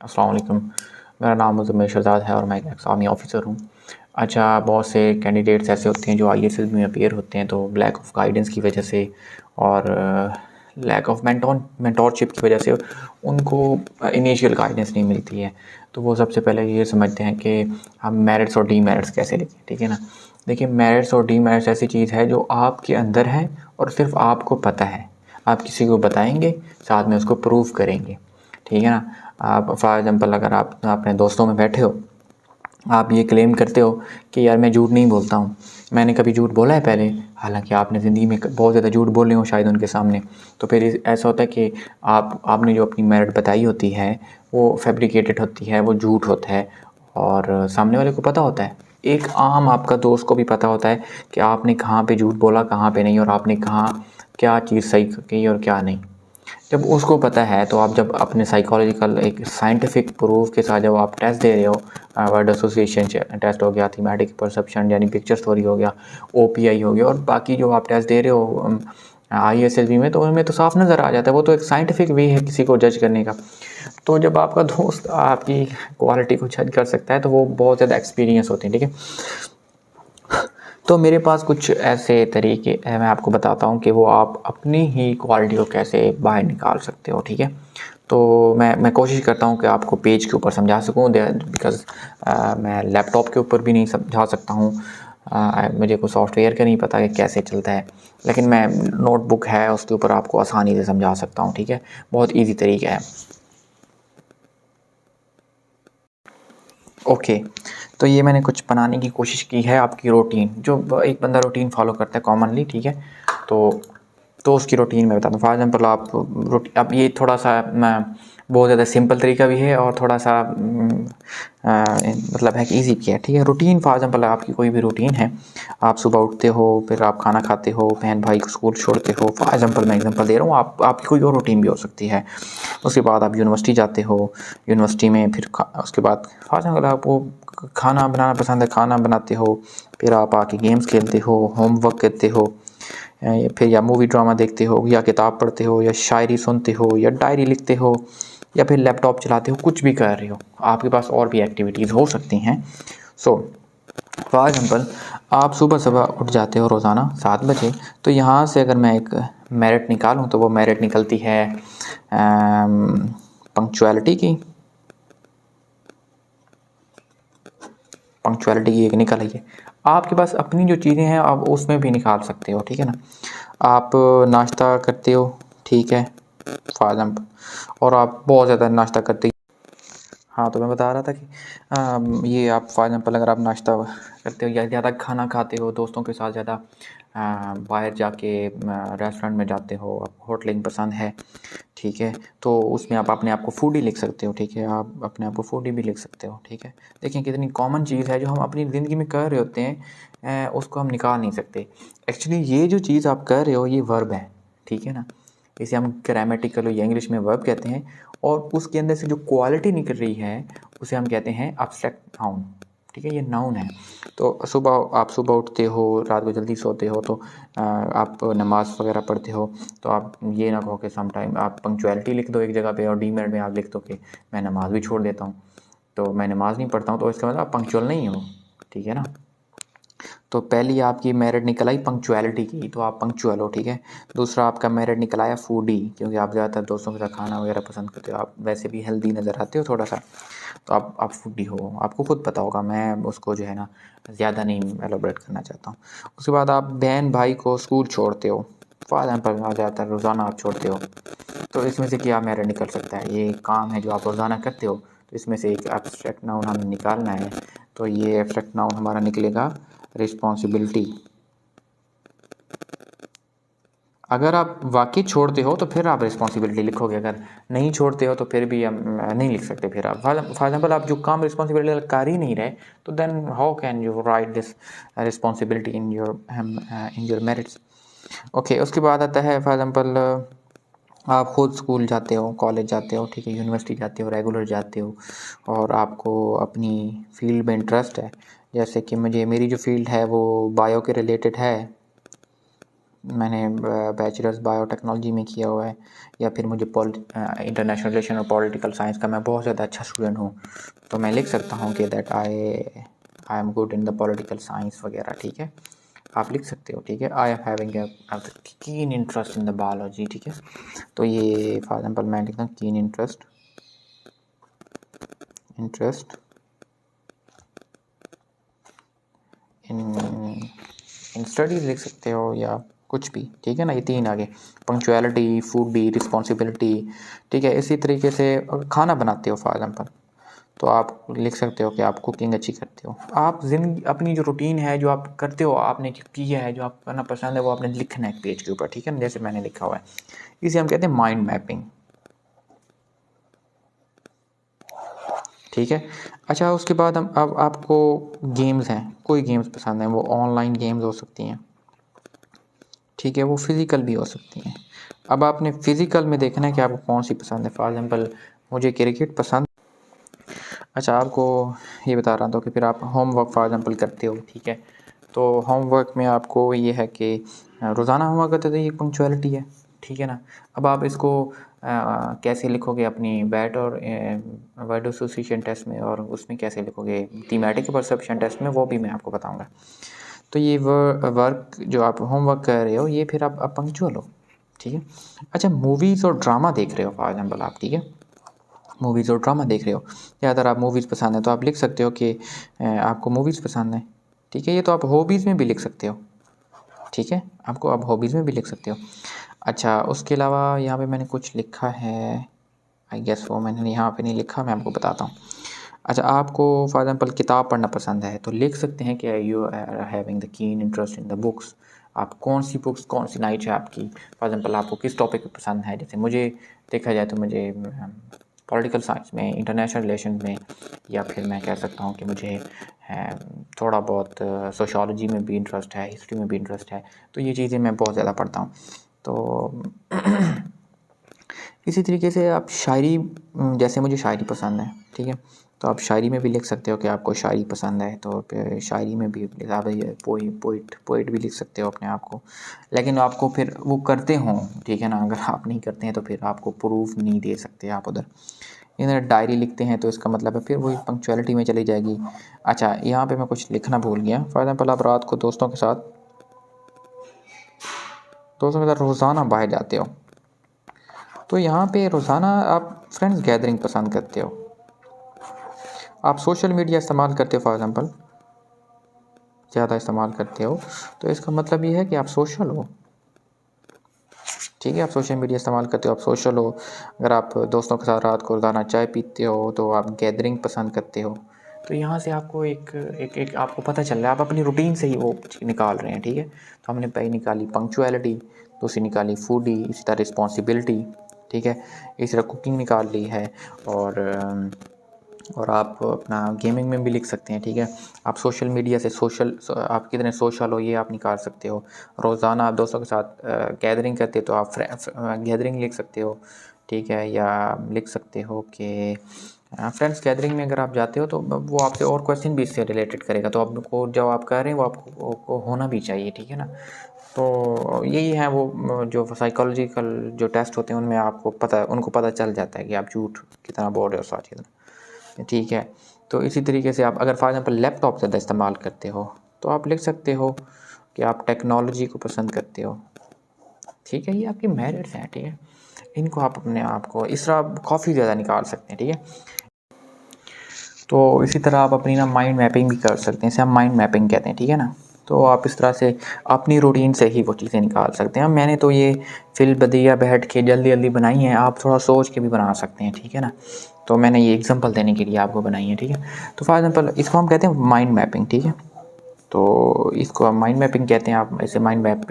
अस्सलाम वालेकुम। मेरा नाम मुज़म्मिल शहज़ाद है और मैं एक आर्मी ऑफ़िसर हूँ। अच्छा, बहुत से कैंडिडेट्स ऐसे होते हैं जो आईएएस में अपीयर होते हैं, तो लैक ऑफ़ गाइडेंस की वजह से और लैक ऑफ़ मेंटोरशिप की वजह से उनको इनिशियल गाइडेंस नहीं मिलती है। तो वो सबसे पहले ये समझते हैं कि हम मेरिट्स और डीमेरिट्स कैसे लिखें, ठीक है ना? देखिए, मेरिट्स और डीमेरिट्स ऐसी चीज़ है जो आपके अंदर है और सिर्फ़ आपको पता है। आप किसी को बताएँगे, साथ में उसको प्रूव करेंगे, ठीक है ना? आप फॉर एग्ज़ाम्पल अगर आप अपने दोस्तों में बैठे हो, आप ये क्लेम करते हो कि यार मैं झूठ नहीं बोलता हूँ, मैंने कभी झूठ बोला है पहले? हालाँकि आपने ज़िंदगी में बहुत ज़्यादा झूठ बोले हों शायद उनके सामने। तो फिर ऐसा होता है कि आपने जो अपनी मेरिट बताई होती है, वो फैब्रिकेटेड होती है, वो झूठ होता है और सामने वाले को पता होता है। एक आम आपका दोस्त को भी पता होता है कि आपने कहाँ पे झूठ बोला, कहाँ पे नहीं और आपने कहाँ क्या चीज़ सही कही और क्या नहीं। जब उसको पता है तो आप जब अपने साइकोलॉजिकल एक साइंटिफिक प्रूफ के साथ जब आप टेस्ट दे रहे हो, वर्ड एसोसिएशन टेस्ट हो गया, थीमेटिक परसेप्शन यानी पिक्चर स्टोरी हो गया, ओपीआई हो गया और बाकी जो आप टेस्ट दे रहे हो आईएसएसबी में, तो उनमें तो साफ नज़र आ जाता है। वो तो एक साइंटिफिक वे है किसी को जज करने का। तो जब आपका दोस्त आपकी क्वालिटी को जज कर सकता है तो वो बहुत ज़्यादा एक्सपीरियंस होते हैं, ठीक है। तो मेरे पास कुछ ऐसे तरीके हैं, मैं आपको बताता हूँ कि वो आप अपनी ही क्वालिटी को कैसे बाहर निकाल सकते हो, ठीक है। तो मैं कोशिश करता हूँ कि आपको पेज के ऊपर समझा सकूँ, बिकॉज़ मैं लैपटॉप के ऊपर भी नहीं समझा सकता हूँ। मुझे को सॉफ्टवेयर का नहीं पता कि कैसे चलता है, लेकिन मैं नोटबुक है उसके ऊपर आपको आसानी से समझा सकता हूँ, ठीक है। बहुत ईज़ी तरीका है। ओके, तो ये मैंने कुछ बनाने की कोशिश की है आपकी रूटीन, जो एक बंदा रूटीन फॉलो करता है कॉमनली, ठीक है। तो उसकी रूटीन मैं बताता हूँ। फॉर एग्जांपल आप अब ये थोड़ा सा बहुत ज़्यादा सिंपल तरीका भी है और थोड़ा सा मतलब है कि ईजी भी है, ठीक है। रूटीन फॉर एग्जांपल आपकी कोई भी रूटीन है, आप सुबह उठते हो, फिर आप खाना खाते हो, बहन भाई को स्कूल छोड़ते हो। फॉर एग्जांपल मैं एग्जांपल दे रहा हूँ, आपकी कोई और रूटीन भी हो सकती है। उसके बाद आप यूनिवर्सिटी जाते हो, यूनिवर्सिटी में फिर उसके बाद फॉर एग्जांपल आपको खाना बनाना पसंद है, खाना बनाते हो, फिर आप आके गेम्स खेलते हो, होमवर्क करते हो, फिर या मूवी ड्रामा देखते हो, या किताब पढ़ते हो, या शायरी सुनते हो, या डायरी लिखते हो, या फिर लैपटॉप चलाते हो, कुछ भी कर रहे हो। आपके पास और भी एक्टिविटीज़ हो सकती हैं। सो फॉर एग्जांपल आप सुबह सुबह उठ जाते हो रोज़ाना 7 बजे, तो यहाँ से अगर मैं एक मेरिट निकालूँ तो वो मेरिट निकलती है पंक्चुअलिटी की। पंक्चुअलिटी की एक निकल आई है। आपके पास अपनी जो चीज़ें हैं आप उसमें भी निकाल सकते हो, ठीक है ना। आप नाश्ता करते हो, ठीक है, फॉर एग्जाम्पल, और आप बहुत ज़्यादा नाश्ता करते। हाँ, तो मैं बता रहा था कि ये आप फॉर एग्जांपल अगर आप नाश्ता करते हो या ज़्यादा खाना खाते हो, दोस्तों के साथ ज़्यादा बाहर जाके रेस्टोरेंट में जाते हो, आपको होटलिंग पसंद है, ठीक है, तो उसमें आप अपने आप को फूडी लिख सकते हो, ठीक है। आप अपने आप को फूडी भी लिख सकते हो, ठीक है। देखिए कितनी कॉमन चीज़ है जो हम अपनी ज़िंदगी में कर रहे होते हैं, उसको हम निकाल नहीं सकते। एक्चुअली ये जो चीज़ आप कर रहे हो ये वर्ब है, ठीक है ना। इसे हम ग्रामेटिकल या इंग्लिश में वर्ब कहते हैं और उसके अंदर से जो क्वालिटी निकल रही है उसे हम कहते हैं एब्स्ट्रैक्ट नाउन, ठीक है। ये नाउन है। तो आप सुबह उठते हो, रात को जल्दी सोते हो, तो आप नमाज़ वगैरह पढ़ते हो, तो आप ये ना कहो कि सम टाइम आप पंक्चुअलिटी लिख दो एक जगह पे और डीमेरिट में आप लिख दो कि मैं नमाज़ भी छोड़ देता हूँ, तो मैं नमाज़ नहीं पढ़ता हूँ, तो इसका मतलब आप पंक्चुअल नहीं हो, ठीक है ना। तो पहली आपकी मेरिट निकल आई पंक्चुअलिटी की, तो आप पंक्चुअल हो, ठीक है। दूसरा आपका मेरिट निकल आया फूडी, क्योंकि आप ज़्यादातर दोस्तों के साथ खाना वगैरह पसंद करते हो, आप वैसे भी हेल्दी नज़र आते हो थोड़ा सा, तो आप फूडी हो, आपको खुद पता होगा, मैं उसको जो है ना ज़्यादा नहीं एलोबरेट करना चाहता हूँ। उसके बाद आप बहन भाई को स्कूल छोड़ते हो, फॉर एग्जाम्पल ज़्यादातर रोज़ाना आप छोड़ते हो, तो इसमें से क्या मेरिट निकल सकता है। ये काम है जो आप रोज़ाना करते हो, तो इसमें से एक एब्स्ट्रैक्ट नाउन हमें निकालना है, तो ये एब्स्ट्रैक्ट नाउन हमारा निकलेगा रिस्पॉन्सिबिलिटी। अगर आप वाकई छोड़ते हो तो फिर आप रिस्पॉन्सिबिलिटी लिखोगे, अगर नहीं छोड़ते हो तो फिर भी हम नहीं लिख सकते। फिर आप फॉर एग्जाम्पल आप जो काम रिस्पॉन्सिबिलिटी कर ही नहीं रहे, तो then how can you write this responsibility in your merits. Okay, उसके बाद आता है फॉर एग्जाम्पल आप खुद स्कूल जाते हो, कॉलेज जाते हो, ठीक है, यूनिवर्सिटी जाते हो, रेगुलर जाते हो, और आपको अपनी फील्ड में इंटरेस्ट है। जैसे कि मेरी जो फील्ड है वो बायो के रिलेटेड है, मैंने बैचलर्स बायोटेक्नोलॉजी में किया हुआ है, या फिर मुझे इंटरनेशनल रिलेशन और पॉलिटिकल साइंस का मैं बहुत ज़्यादा अच्छा स्टूडेंट हूँ, तो मैं लिख सकता हूँ कि that I am good in the political science वगैरह, ठीक है, आप लिख सकते हो, ठीक है। आई एम हैविंग ए कीन इंटरेस्ट इन द बायोलॉजी, ठीक है। तो ये फॉर एग्जांपल मैं लिखता हूँ कीन इंटरेस्ट इन स्टडीज लिख सकते हो, या कुछ भी, ठीक है ना। ये 3 आगे, पंक्चुअलिटी, फूडी, रिस्पॉन्सिबिलिटी, ठीक है। इसी तरीके से खाना बनाते हो फॉर एग्जांपल, तो आप लिख सकते हो कि आप कुकिंग अच्छी करते हो। आप जिंदगी अपनी जो रूटीन है, जो आप करते हो, आपने किया है, जो आप करना पसंद है, वो आपने लिखना है एक पेज के ऊपर, ठीक है ना, जैसे मैंने लिखा हुआ है। इसे हम कहते हैं माइंड मैपिंग, ठीक है। अच्छा, उसके बाद हम अब आपको गेम्स हैं, कोई गेम्स पसंद है, वो ऑनलाइन गेम्स हो सकती हैं, ठीक है, वो फिज़िकल भी हो सकती हैं। अब आपने फ़िज़िकल में देखना है कि आपको कौन सी पसंद है। फॉर एग्ज़ाम्पल मुझे क्रिकेट पसंद। अच्छा, आपको ये बता रहा था कि फिर आप होमवर्क फॉर एग्ज़ाम्पल करते हो, ठीक है। तो होमवर्क में आपको ये है कि रोज़ाना होमवर्क करते तो ये पंक्चुअलिटी है, ठीक है ना। अब आप इसको कैसे लिखोगे अपनी बैट और वर्ड एसोसिएशन टेस्ट में, और उसमें कैसे लिखोगे थीमेटिक परसेप्शन टेस्ट में, वो भी मैं आपको बताऊँगा। तो ये वर्क जो आप होमवर्क कर रहे हो, ये फिर आप पंक्चुअल हो, ठीक है। अच्छा, मूवीज़ और ड्रामा देख रहे हो फॉर एग्जांपल आप, ठीक है, मूवीज़ और ड्रामा देख रहे हो, या अगर आप मूवीज़ पसंद है तो आप लिख सकते हो कि आपको मूवीज़ पसंद है, ठीक है। ये तो आप हॉबीज़ में भी लिख सकते हो, ठीक है, आपको आप हॉबीज़ में भी लिख सकते हो। अच्छा, उसके अलावा यहाँ पे मैंने कुछ लिखा है, आई गेस वो मैंने यहाँ पे नहीं लिखा, मैं आपको बताता हूँ। अच्छा, आपको फॉर एग्जांपल किताब पढ़ना पसंद है, तो लिख सकते हैं कि you are having the keen interest in the books. आप कौन सी बुक्स, कौन सी नाइट है आपकी, फॉर एग्जांपल आपको किस टॉपिक पे पसंद है। जैसे मुझे देखा जाए तो मुझे पॉलिटिकल साइंस में, इंटरनेशनल रिलेशन में, या फिर मैं कह सकता हूँ कि मुझे थोड़ा बहुत सोशियोलॉजी में भी इंटरेस्ट है, हिस्ट्री में भी इंटरेस्ट है। तो ये चीज़ें मैं बहुत ज़्यादा पढ़ता हूँ। तो इसी तरीके से आप शायरी, जैसे मुझे शायरी पसंद है, ठीक है, तो आप शायरी में भी लिख सकते हो कि आपको शायरी पसंद है, तो फिर शायरी में भी ज़्यादा पोइट भी लिख सकते हो अपने आप को। लेकिन आपको फिर वो करते हों, ठीक है ना, अगर आप नहीं करते हैं तो फिर आपको प्रूफ नहीं दे सकते आप उधर। इधर डायरी लिखते हैं तो इसका मतलब है फिर वही पंक्चुअलिटी में चली जाएगी। अच्छा, यहाँ पे मैं कुछ लिखना भूल गया। फॉर एग्जाम्पल आप रात को दोस्तों के साथ रोज़ाना बाहर जाते हो, तो यहाँ पे रोज़ाना आप फ्रेंड्स गैदरिंग पसंद करते हो, आप सोशल मीडिया इस्तेमाल करते हो, फॉर एग्ज़ाम्पल ज़्यादा इस्तेमाल करते हो, तो इसका मतलब ये है कि आप सोशल हो, ठीक है। आप सोशल मीडिया इस्तेमाल करते हो, आप सोशल हो। अगर आप दोस्तों के साथ रात को रोज़ाना चाय पीते हो, तो आप गैदरिंग पसंद करते हो। तो यहाँ से आपको एक आपको पता चल रहा है, आप अपनी रूटीन से ही वो निकाल रहे हैं, ठीक है। तो हमने पहले निकाली पंक्चुअलिटी, दूसरी निकाली फूडी, इसी तरह रिस्पॉन्सिबिलिटी, ठीक है, इसी तरह कुकिंग निकाल ली है। और आप अपना गेमिंग में भी लिख सकते हैं, ठीक है। आप सोशल मीडिया से आप कितने सोशल हो, ये आप निकाल सकते हो। रोज़ाना आप दोस्तों के साथ गैदरिंग करते हो, तो आप गैदरिंग लिख सकते हो, ठीक है। या लिख सकते हो कि फ्रेंड्स गैदरिंग में अगर आप जाते हो तो वो आपसे और क्वेश्चन भी इससे रिलेटेड करेगा, तो आपको जो आप कर रहे हैं वो आपको होना भी चाहिए, ठीक है ना। तो यही है वो जो साइकोलॉजिकल जो टेस्ट होते हैं, उनमें उनको पता चल जाता है कि आप झूठ कितना बोल रहे हो, सच कितना, ठीक है। तो इसी तरीके से आप अगर फॉर एग्जांपल लैपटॉप ज़्यादा इस्तेमाल करते हो, तो आप लिख सकते हो कि आप टेक्नोलॉजी को पसंद करते हो, ठीक है। ये आपके मेरिट्स हैं, ठीक है। इनको आप अपने आप को इस तरह काफ़ी ज़्यादा निकाल सकते हैं, ठीक है। तो इसी तरह आप अपनी ना माइंड मैपिंग भी कर सकते हैं, इसे हम माइंड मैपिंग कहते हैं, ठीक है ना। तो आप इस तरह से अपनी रूटीन से ही वो चीज़ें निकाल सकते हैं। मैंने तो ये फिल-बदिया बैठ के जल्दी जल्दी बनाई हैं, आप थोड़ा सोच के भी बना सकते हैं, ठीक है ना। तो मैंने ये एग्जांपल देने के लिए आपको बनाई है, ठीक है। तो फॉर एग्जांपल इसको हम कहते हैं माइंड मैपिंग, ठीक है। तो इसको हम माइंड मैपिंग कहते हैं। आप ऐसे माइंड मैप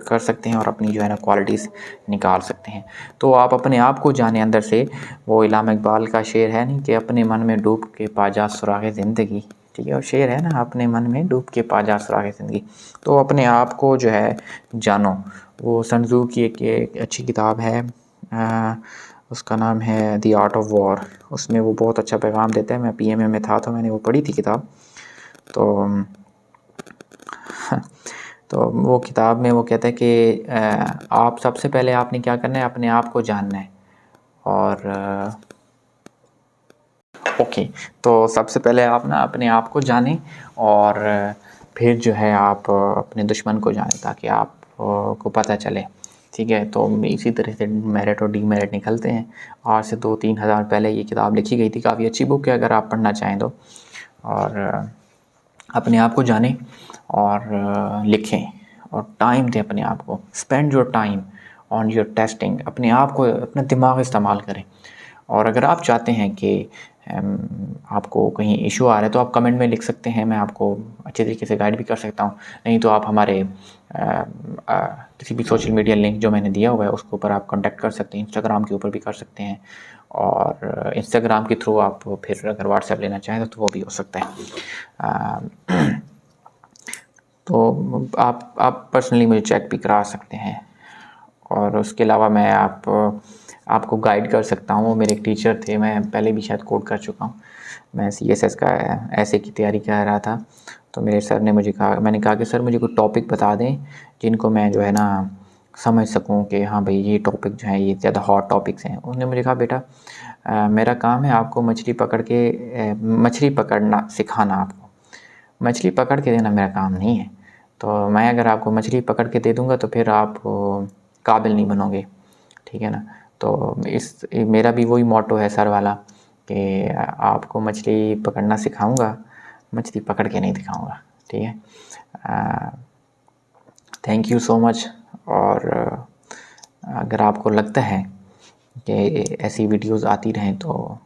कर सकते हैं और अपनी जो है ना क्वालिटीज़ निकाल सकते हैं। तो आप अपने आप को जाने अंदर से, वो इल्हाम इकबाल का शेर है नहीं कि अपने मन में डूब के पा जा सुराग़े ज़िंदगी, ठीक है। और शेर है ना, अपने मन में डूब के पा जा सुराग़े ज़िंदगी। तो अपने आप को जो है जानो। वो सन त्ज़ू की एक अच्छी किताब है, उसका नाम है द आर्ट ऑफ वॉर। उसमें वो बहुत अच्छा पैगाम देता है। मैं PMA में था तो मैंने वो पढ़ी थी किताब। तो वो किताब में वो कहता है कि आप सबसे पहले आपने क्या करना है, अपने आप को जानना है। और ओके, तो सबसे पहले आप ना अपने आप को जानें और फिर जो है आप अपने दुश्मन को जानें, ताकि आप को पता चले, ठीक है। तो इसी तरह से मेरिट और डीमेरिट निकलते हैं। आज से 2-3 हज़ार पहले ये किताब लिखी गई थी। काफ़ी अच्छी बुक है अगर आप पढ़ना चाहें तो। और अपने आप को जानें और लिखें और टाइम दें अपने आप को। Spend your time on your testing. अपने आप को, अपना दिमाग इस्तेमाल करें। और अगर आप चाहते हैं कि आपको कहीं इशू आ रहा है तो आप कमेंट में लिख सकते हैं, मैं आपको अच्छे तरीके से गाइड भी कर सकता हूँ। नहीं तो आप हमारे किसी भी सोशल मीडिया लिंक जो मैंने दिया हुआ है उसके ऊपर आप कांटेक्ट कर सकते हैं। इंस्टाग्राम के ऊपर भी कर सकते हैं, और इंस्टाग्राम के थ्रू आप फिर अगर व्हाट्सएप लेना चाहें तो वो भी हो सकता है। तो आप पर्सनली मुझे चेक भी करा सकते हैं। और उसके अलावा मैं आपको गाइड कर सकता हूँ। वो मेरे एक टीचर थे, मैं पहले भी शायद कोड कर चुका हूँ। मैं CSS का ऐसे की तैयारी कर रहा था, तो मेरे सर ने मुझे कहा, मैंने कहा कि सर मुझे कोई टॉपिक बता दें जिनको मैं जो है ना समझ सकूं कि हाँ भाई ये टॉपिक जो है ये ज़्यादा हॉट टॉपिक्स हैं। उन्होंने मुझे कहा बेटा मेरा काम है आपको मछली पकड़ना सिखाना, आपको मछली पकड़ के देना मेरा काम नहीं है। तो मैं अगर आपको मछली पकड़ के दे दूँगा तो फिर आप काबिल नहीं बनोगे, ठीक है ना। तो मेरा भी वही मोटो है सर वाला कि आपको मछली पकड़ना सिखाऊंगा, मछली पकड़ के नहीं दिखाऊंगा, ठीक है। Thank you so much. और अगर आपको लगता है कि ऐसी वीडियोस आती रहें तो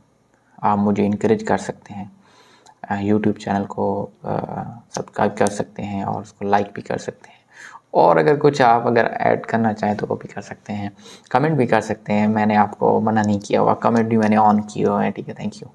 आप मुझे इनकरेज कर सकते हैं। यूट्यूब चैनल को सब्सक्राइब कर सकते हैं और उसको लाइक भी कर सकते हैं। और अगर कुछ आप अगर ऐड करना चाहें तो वो भी कर सकते हैं, कमेंट भी कर सकते हैं। मैंने आपको मना नहीं किया हुआ, कमेंट भी मैंने ऑन किए हुए हैं, ठीक है। Thank you.